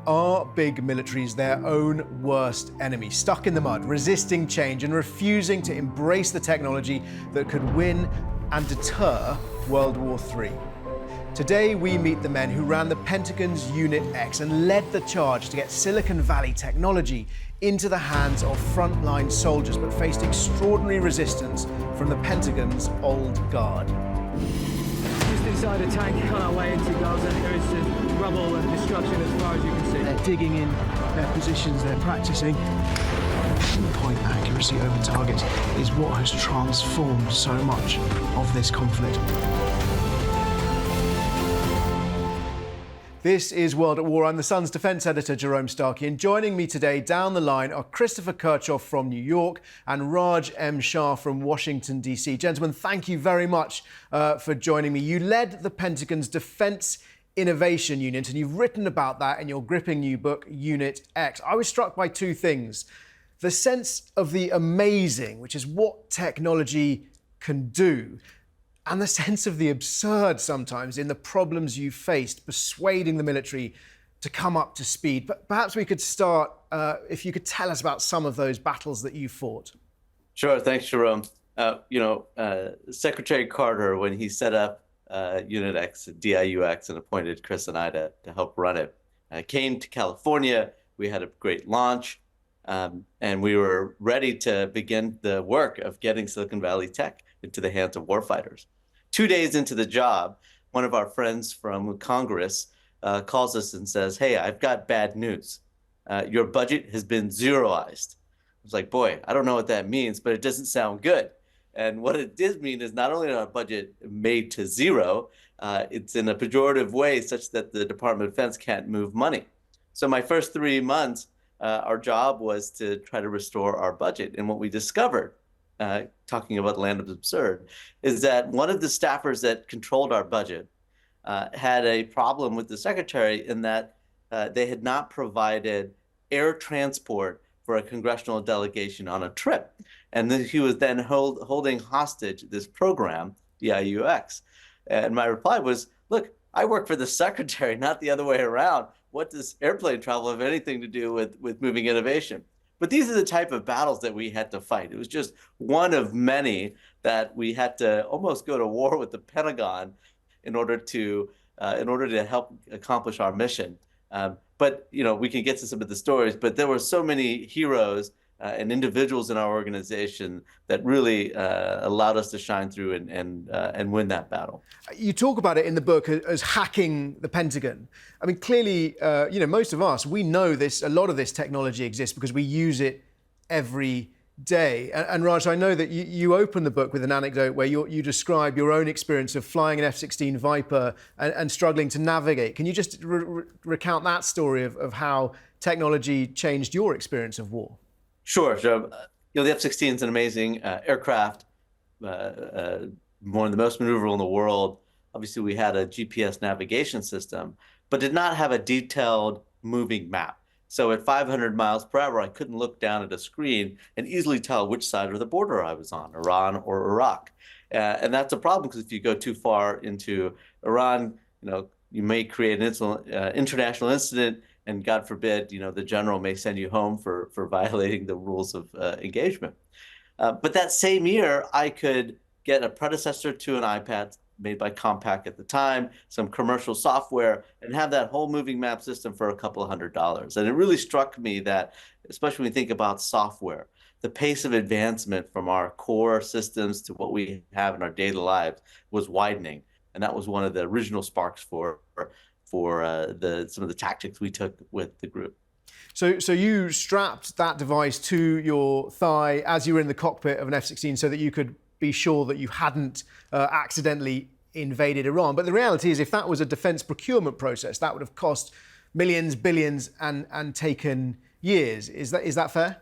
Are big militaries their own worst enemy, stuck in the mud, resisting change and refusing to embrace the technology that could win and deter World War III? Today, we meet the men who ran the Pentagon's Unit X and led the charge to get Silicon Valley technology into the hands of frontline soldiers, but faced extraordinary resistance from the Pentagon's old guard. Just inside a tank on our way into Gaza. There is rubble and destruction as far as you can see. They're digging in their positions, they're practicing. Pinpoint accuracy over targets is what has transformed so much of this conflict. This is World at War. I'm the Sun's defence editor, Jerome Starkey, and joining me today down the line are Christopher Kirchhoff from New York and Raj M. Shah from Washington, D.C. Gentlemen, thank you very much for joining me. You led the Pentagon's Defence Innovation Unit, and you've written about that in your gripping new book, Unit X. I was struck by two things. The sense of the amazing, which is what technology can do, and the sense of the absurd sometimes in the problems you faced, persuading the military to come up to speed. But perhaps we could start, if you could tell us about some of those battles that you fought. Sure, thanks, Jerome. Secretary Carter, when he set up Unit X, DIUX, and appointed Chris and I to help run it, came to California. We had a great launch, and we were ready to begin the work of getting Silicon Valley tech into the hands of warfighters. 2 days into the job, one of our friends from Congress calls us and says, "Hey, I've got bad news. Your budget has been zeroized." I was like, boy, I don't know what that means, but it doesn't sound good. And what it did mean is not only is our budget made to zero, it's in a pejorative way such that the Department of Defense can't move money. So my first 3 months, our job was to try to restore our budget. And what we discovered, talking about the land of absurd, is that one of the staffers that controlled our budget had a problem with the secretary in that they had not provided air transport for a congressional delegation on a trip. And then he was then holding hostage this program, the IUX. And my reply was, look, I work for the secretary, not the other way around. What does airplane travel have anything to do with moving innovation? But these are the type of battles that we had to fight. It was just one of many that we had to almost go to war with the Pentagon in order to help accomplish our mission. But we can get to some of the stories. But there were so many heroes and individuals in our organization that really allowed us to shine through and win that battle. You talk about it in the book as hacking the Pentagon. I mean, clearly, most of us, we know this. A lot of this technology exists because we use it every day. And Raj, I know that you open the book with an anecdote where you describe your own experience of flying an F-16 Viper and struggling to navigate. Can you just recount that story of how technology changed your experience of war? Sure. So, the F-16 is an amazing aircraft, one of the most maneuverable in the world. Obviously, we had a GPS navigation system, but did not have a detailed moving map. So at 500 miles per hour, I couldn't look down at a screen and easily tell which side of the border I was on, Iran or Iraq. And that's a problem because if you go too far into Iran, you may create an international incident. And God forbid, the general may send you home for violating the rules of engagement. But that same year, I could get a predecessor to an iPad made by Compaq at the time, some commercial software, and have that whole moving map system for a couple of $100s. And it really struck me that, especially when we think about software, the pace of advancement from our core systems to what we have in our daily lives was widening. And that was one of the original sparks for some of the tactics we took with the group. So you strapped that device to your thigh as you were in the cockpit of an F-16 so that you could be sure that you hadn't accidentally invaded Iran. But the reality is, if that was a defense procurement process, that would have cost millions, billions, and taken years. Is that fair?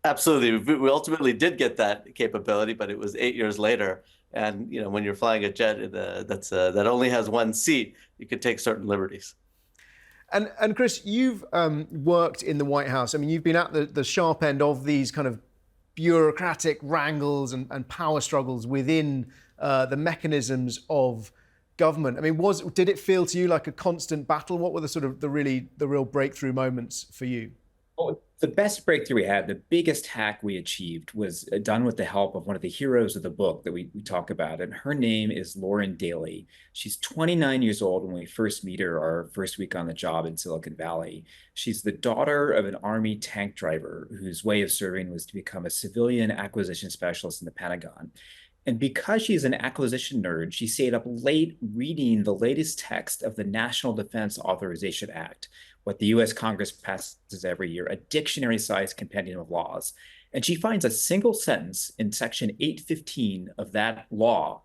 Absolutely. We ultimately did get that capability, but it was 8 years later. And when you're flying a jet that only has one seat, you can take certain liberties. And Chris, you've worked in the White House. I mean, you've been at the sharp end of these kind of bureaucratic wrangles and power struggles within the mechanisms of government. I mean, did it feel to you like a constant battle? What were the real breakthrough moments for you? Oh, the best breakthrough we had, the biggest hack we achieved was done with the help of one of the heroes of the book that we talk about. And her name is Lauren Daly. She's 29 years old when we first meet her our first week on the job in Silicon Valley. She's the daughter of an Army tank driver whose way of serving was to become a civilian acquisition specialist in the Pentagon. And because she's an acquisition nerd, she stayed up late reading the latest text of the National Defense Authorization Act, what the US Congress passes every year, a dictionary-sized compendium of laws. And she finds a single sentence in Section 815 of that law.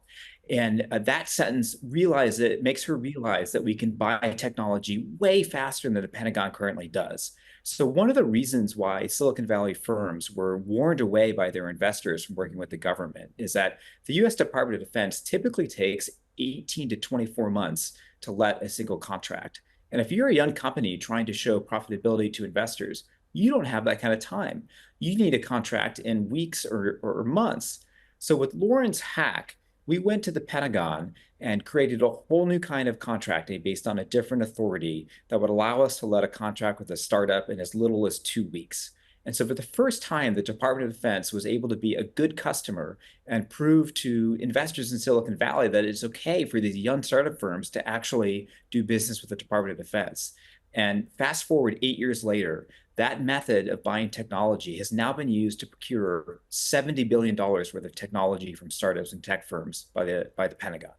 And that sentence makes her realize that we can buy technology way faster than the Pentagon currently does. So one of the reasons why Silicon Valley firms were warned away by their investors from working with the government is that the US Department of Defense typically takes 18 to 24 months to let a single contract. And if you're a young company trying to show profitability to investors, you don't have that kind of time. You need a contract in weeks or months. So with Lauren's hack, we went to the Pentagon and created a whole new kind of contracting based on a different authority that would allow us to let a contract with a startup in as little as 2 weeks. And so for the first time, the Department of Defense was able to be a good customer and prove to investors in Silicon Valley that it's okay for these young startup firms to actually do business with the Department of Defense. And fast forward 8 years later, that method of buying technology has now been used to procure $70 billion worth of technology from startups and tech firms by the Pentagon.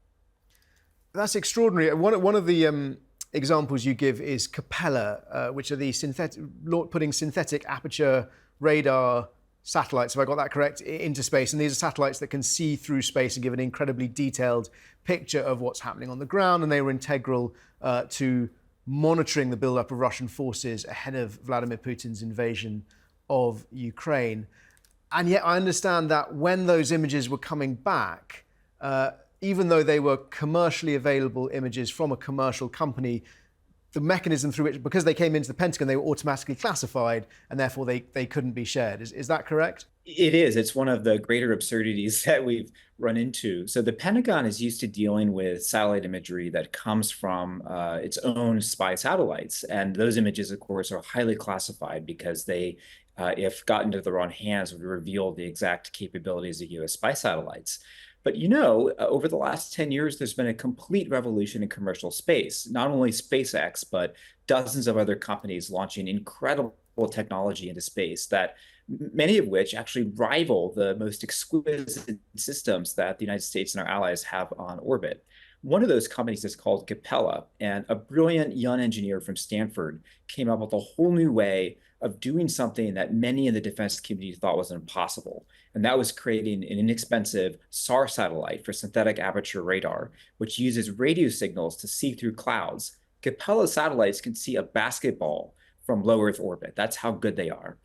That's extraordinary. One of the examples you give is Capella, which are the putting synthetic aperture radar satellites, if I got that correct, into space. And these are satellites that can see through space and give an incredibly detailed picture of what's happening on the ground. And they were integral to monitoring the buildup of Russian forces ahead of Vladimir Putin's invasion of Ukraine. And yet I understand that when those images were coming back, even though they were commercially available images from a commercial company, the mechanism through which, because they came into the Pentagon, they were automatically classified and therefore they couldn't be shared. Is that correct? It is. It's one of the greater absurdities that we've run into. So the Pentagon is used to dealing with satellite imagery that comes from its own spy satellites. And those images, of course, are highly classified because they, if gotten into the wrong hands, would reveal the exact capabilities of US spy satellites. But over the last 10 years, there's been a complete revolution in commercial space. Not only SpaceX, but dozens of other companies launching incredible technology into space that many of which actually rival the most exquisite systems that the United States and our allies have on orbit. One of those companies is called Capella, and a brilliant young engineer from Stanford came up with a whole new way of doing something that many in the defense community thought was impossible. And that was creating an inexpensive SAR satellite for synthetic aperture radar, which uses radio signals to see through clouds. Capella satellites can see a basketball from low Earth orbit. That's how good they are.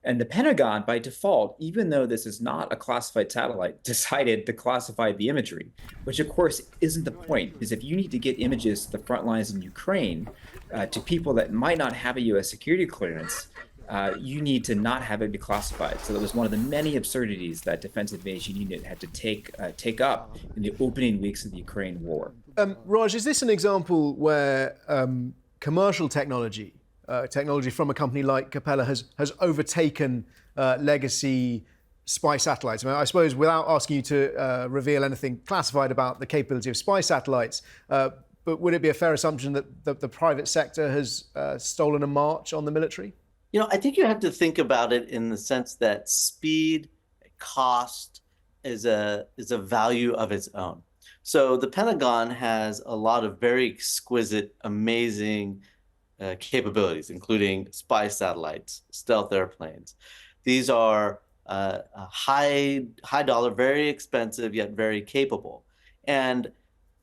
And the Pentagon, by default, even though this is not a classified satellite, decided to classify the imagery, which of course isn't the point, because if you need to get images to the front lines in Ukraine to people that might not have a US security clearance, you need to not have it be classified. So that was one of the many absurdities that Defense Innovation Unit had to take up in the opening weeks of the Ukraine war. Raj, is this an example where commercial technology from a company like Capella has overtaken legacy spy satellites? I suppose without asking you to reveal anything classified about the capability of spy satellites, but would it be a fair assumption that the private sector has stolen a march on the military? I think you have to think about it in the sense that speed, cost is a value of its own. So the Pentagon has a lot of very exquisite, amazing capabilities, including spy satellites, stealth airplanes. These are high dollar, very expensive, yet very capable. And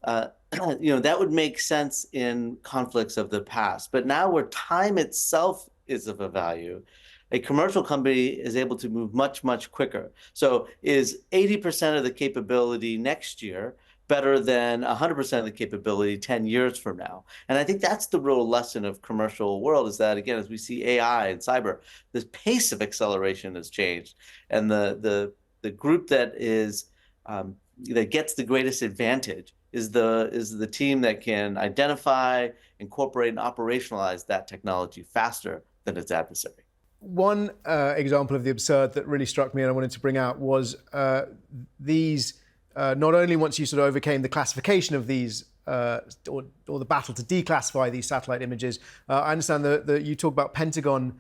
that would make sense in conflicts of the past. But now where time itself is of a value, a commercial company is able to move much, much quicker. So is 80% of the capability next year better than 100% of the capability 10 years from now? And I think that's the real lesson of commercial world, is that, again, as we see AI and cyber, the pace of acceleration has changed. And the group that is that gets the greatest advantage is the team that can identify, incorporate, and operationalize that technology faster than its adversary. One example of the absurd that really struck me and I wanted to bring out was these, not only once you sort of overcame the classification of these, or the battle to declassify these satellite images, I understand that you talk about Pentagon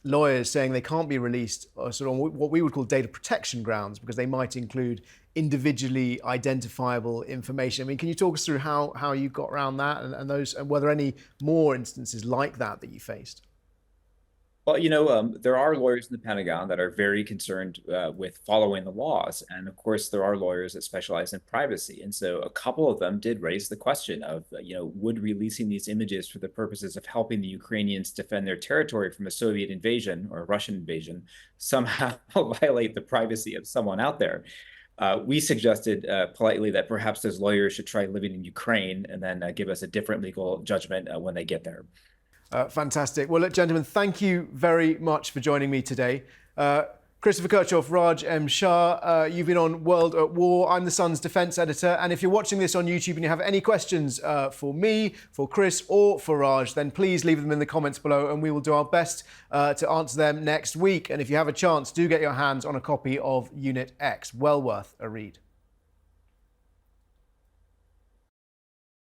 lawyers saying they can't be released sort of on what we would call data protection grounds because they might include individually identifiable information. I mean, can you talk us through how you got around that and were there any more instances like that you faced? Well, there are lawyers in the Pentagon that are very concerned with following the laws. And of course, there are lawyers that specialize in privacy. And so a couple of them did raise the question of, would releasing these images for the purposes of helping the Ukrainians defend their territory from a Soviet invasion or a Russian invasion somehow violate the privacy of someone out there? We suggested politely that perhaps those lawyers should try living in Ukraine and then give us a different legal judgment when they get there. Fantastic. Well, look, gentlemen, thank you very much for joining me today. Christopher Kirchhoff, Raj M. Shah, you've been on World at War. I'm the Sun's defense editor. And if you're watching this on YouTube and you have any questions for me, for Chris, or for Raj, then please leave them in the comments below and we will do our best to answer them next week. And if you have a chance, do get your hands on a copy of Unit X. Well worth a read.